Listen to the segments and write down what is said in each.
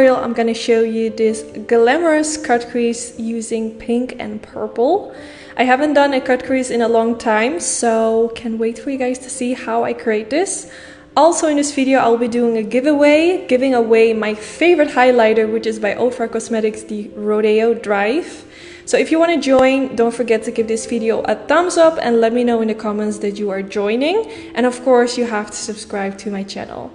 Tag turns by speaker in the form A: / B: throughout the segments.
A: tutorial, I'm gonna show you this glamorous cut crease using pink and purple. I haven't done a cut crease in a long time, so can't wait for you guys to see how I create this. Also in this video, I'll be doing a giveaway, giving away my favorite highlighter, which is by Ultra Cosmetics, the Rodeo Drive. So if you want to join, don't forget to give this video a thumbs up and let me know in the comments that you are joining. And of course, you have to subscribe to my channel.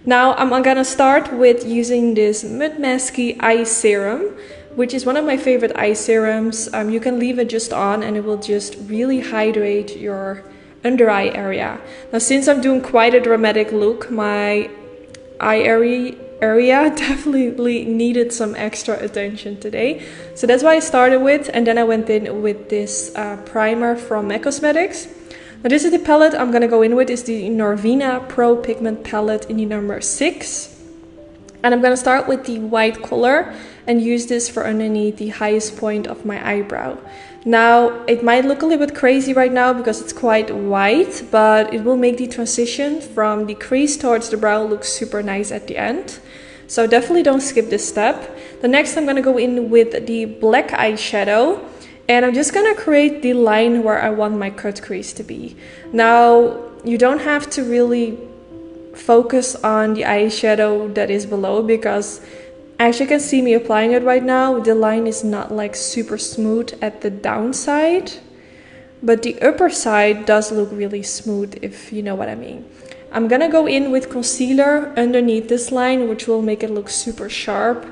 A: Now I'm gonna start with using this Mud Masky eye serum, which is one of my favorite eye serums. You can leave it just on and it will just really hydrate your under eye area. Now since I'm doing quite a dramatic look, my eye area definitely needed some extra attention today. So that's what I started with, and then I went in with this primer from MAC Cosmetics. Now this is the palette I'm gonna go in with, is the Norvina Pro Pigment palette in the number 6. And I'm gonna start with the white color and use this for underneath the highest point of my eyebrow. Now it might look a little bit crazy right now because it's quite white, but it will make the transition from the crease towards the brow look super nice at the end. So definitely don't skip this step. The next I'm gonna go in with the black eyeshadow. And I'm just gonna create the line where I want my cut crease to be. Now, you don't have to really focus on the eyeshadow that is below, because as you can see me applying it right now, the line is not like super smooth at the downside, but the upper side does look really smooth, if you know what I mean. I'm gonna go in with concealer underneath this line, which will make it look super sharp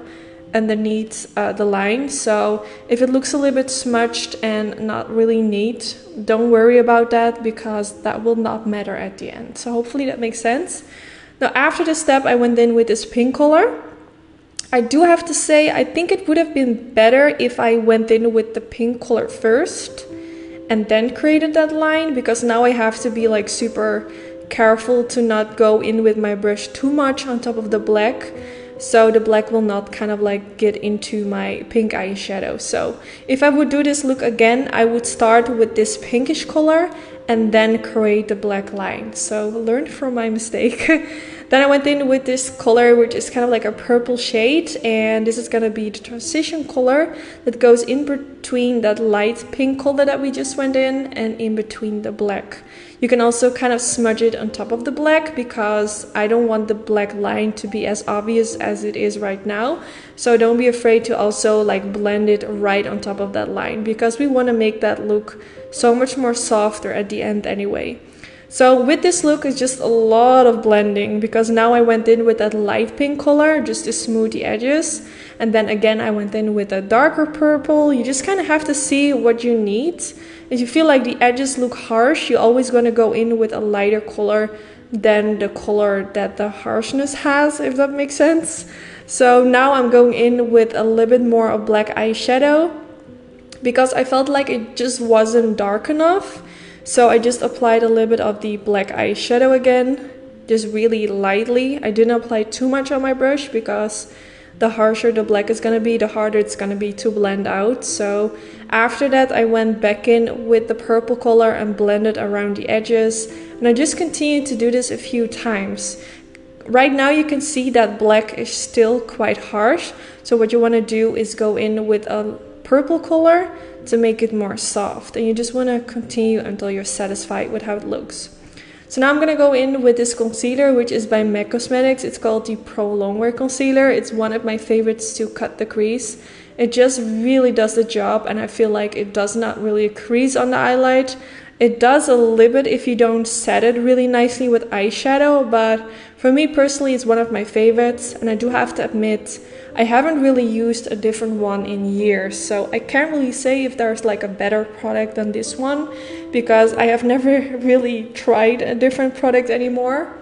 A: underneath the line. So if it looks a little bit smudged and not really neat, don't worry about that, because that will not matter at the end. So hopefully that makes sense. Now after this step, I went in with this pink color. I do have to say, I think it would have been better if I went in with the pink color first and then created that line, because now I have to be like super careful to not go in with my brush too much on top of the black, so the black will not kind of like get into my pink eyeshadow. So if I would do this look again, I would start with this pinkish color and then create the black line. So learn from my mistake. Then I went in with this color, which is kind of like a purple shade, and this is gonna be the transition color that goes in between that light pink color that we just went in and in between the black. You can also kind of smudge it on top of the black, because I don't want the black line to be as obvious as it is right now. So don't be afraid to also like blend it right on top of that line, because we want to make that look so much more softer at the end anyway. So with this look, it's just a lot of blending, because now I went in with that light pink color just to smooth the edges. And then again, I went in with a darker purple. You just kind of have to see what you need. If you feel like the edges look harsh, you're always going to go in with a lighter color than the color that the harshness has, if that makes sense. So now I'm going in with a little bit more of black eyeshadow, because I felt like it just wasn't dark enough. So I just applied a little bit of the black eyeshadow again, just really lightly. I didn't apply too much on my brush, because the harsher the black is gonna be, the harder it's gonna be to blend out. So after that, I went back in with the purple color and blended around the edges. And I just continued to do this a few times. Right now you can see that black is still quite harsh. So what you wanna do is go in with a purple color to make it more soft, and you just want to continue until you're satisfied with how it looks. So now I'm going to go in with this concealer, which is by MAC Cosmetics. It's called the Pro Longwear Concealer. It's one of my favorites to cut the crease. It just really does the job, and I feel like it does not really crease on the highlight. It does a little bit if you don't set it really nicely with eyeshadow, but for me personally, it's one of my favorites. And I do have to admit, I haven't really used a different one in years, so I can't really say if there's like a better product than this one, because I have never really tried a different product anymore.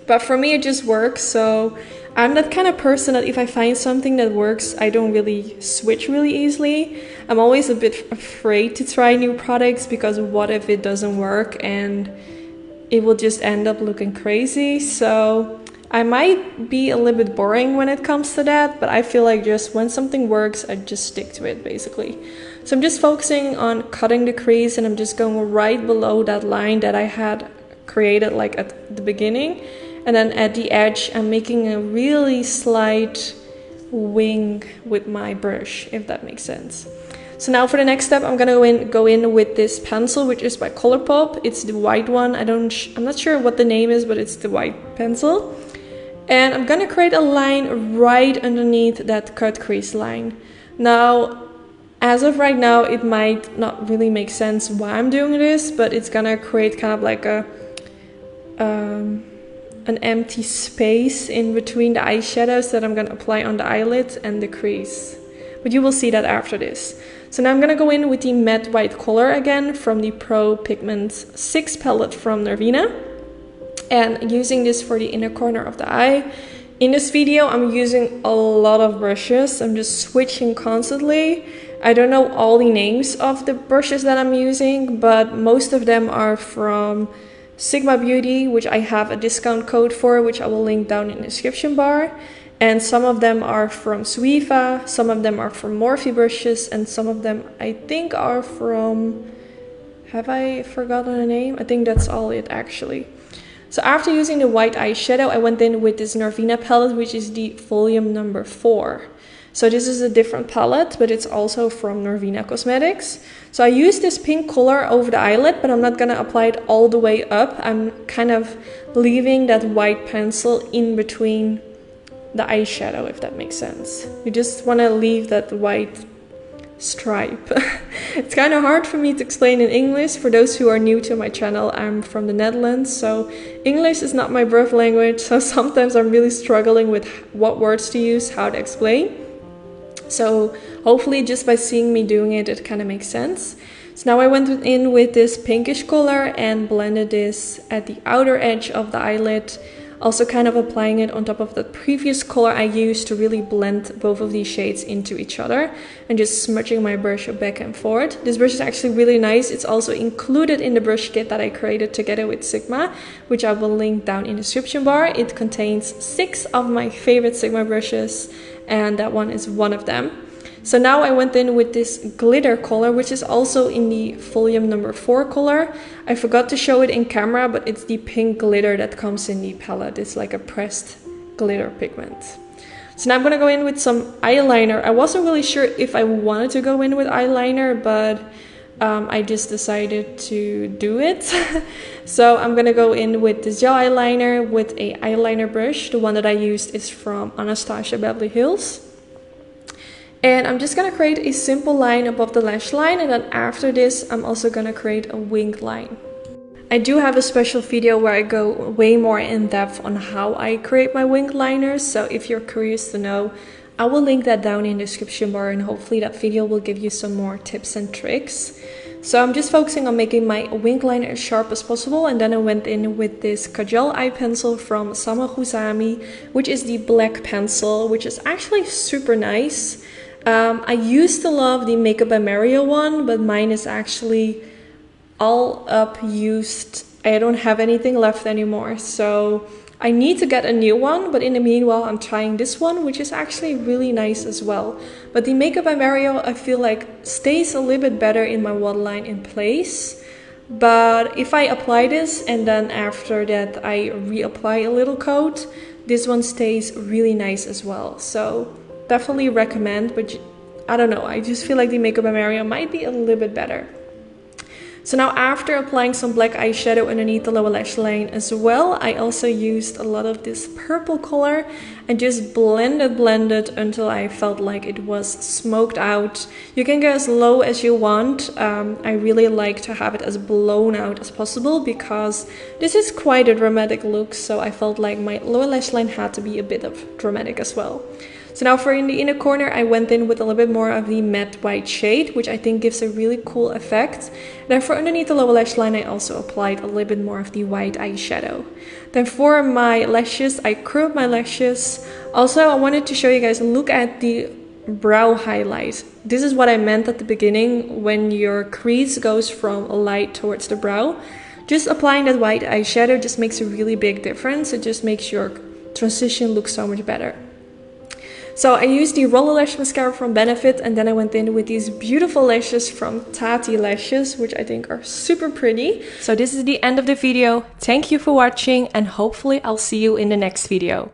A: But for me, it just works. So I'm that kind of person that if I find something that works, I don't really switch really easily. I'm always a bit afraid to try new products, because what if it doesn't work and it will just end up looking crazy? So I might be a little bit boring when it comes to that, but I feel like just when something works, I just stick to it basically. So I'm just focusing on cutting the crease, and I'm just going right below that line that I had created like at the beginning. And then at the edge, I'm making a really slight wing with my brush, if that makes sense. So now for the next step, I'm gonna go in with this pencil, which is by Colourpop. It's the white one. I'm not sure what the name is, but it's the white pencil. And I'm gonna create a line right underneath that cut crease line. Now, as of right now, it might not really make sense why I'm doing this, but it's gonna create kind of like an empty space in between the eyeshadows that I'm gonna apply on the eyelid and the crease. But you will see that after this. So now I'm gonna go in with the matte white color again from the Pro Pigment 6 palette from Nervina, and using this for the inner corner of the eye. In this video, I'm using a lot of brushes. I'm just switching constantly. I don't know all the names of the brushes that I'm using, but most of them are from Sigma Beauty, which I have a discount code for, which I will link down in the description bar. And some of them are from Suiva, some of them are from Morphe brushes, and some of them I think are from... have I forgotten the name? I think that's all it actually. So after using the white eyeshadow, I went in with this Nervina palette, which is the volume number 4. So this is a different palette, but it's also from Nervina Cosmetics. So I used this pink color over the eyelid, but I'm not gonna apply it all the way up. I'm kind of leaving that white pencil in between the eyeshadow, if that makes sense. You just wanna leave that white stripe. It's kind of hard for me to explain in English. For those who are new to my channel, I'm from the Netherlands, so English is not my birth language, so sometimes I'm really struggling with what words to use, how to explain. So hopefully just by seeing me doing it, it kind of makes sense. So now I went in with this pinkish color and blended this at the outer edge of the eyelid, also kind of applying it on top of the previous color I used to really blend both of these shades into each other, and just smudging my brush back and forth. This brush is actually really nice. It's also included in the brush kit that I created together with Sigma, which I will link down in the description bar. It contains 6 of my favorite Sigma brushes, and that one is one of them. So now I went in with this glitter color, which is also in the volume number 4 color. I forgot to show it in camera, but it's the pink glitter that comes in the palette. It's like a pressed glitter pigment. So now I'm gonna go in with some eyeliner. I wasn't really sure if I wanted to go in with eyeliner, but I just decided to do it. So I'm gonna go in with this gel eyeliner with a eyeliner brush. The one that I used is from Anastasia Beverly Hills. And I'm just gonna create a simple line above the lash line, and then after this I'm also gonna create a wing line. I do have a special video where I go way more in depth on how I create my wing liners, so if you're curious to know, I will link that down in the description bar, and hopefully that video will give you some more tips and tricks. So I'm just focusing on making my wing liner as sharp as possible, and then I went in with this Kajal eye pencil from Sama Kusami, which is the black pencil, which is actually super nice. I used to love the Makeup by Mario one, but mine is actually all up used. I don't have anything left anymore, so I need to get a new one, but in the meanwhile I'm trying this one, which is actually really nice as well. But the Makeup by Mario, I feel like stays a little bit better in my waterline in place. But if I apply this and then after that I reapply a little coat, this one stays really nice as well. So definitely recommend, but I don't know, I just feel like the Makeup by Mario might be a little bit better. So now after applying some black eyeshadow underneath the lower lash line as well, I also used a lot of this purple color and just blended until I felt like it was smoked out. You can go as low as you want. I really like to have it as blown out as possible because this is quite a dramatic look, so I felt like my lower lash line had to be a bit of dramatic as well. So now for in the inner corner, I went in with a little bit more of the matte white shade, which I think gives a really cool effect. Then for underneath the lower lash line, I also applied a little bit more of the white eyeshadow. Then for my lashes, I curled my lashes. Also, I wanted to show you guys, look at the brow highlight. This is what I meant at the beginning when your crease goes from light towards the brow. Just applying that white eyeshadow just makes a really big difference. It just makes your transition look so much better. So I used the Roller Lash Mascara from Benefit, and then I went in with these beautiful lashes from Tati Lashes, which I think are super pretty. So this is the end of the video. Thank you for watching, and hopefully I'll see you in the next video.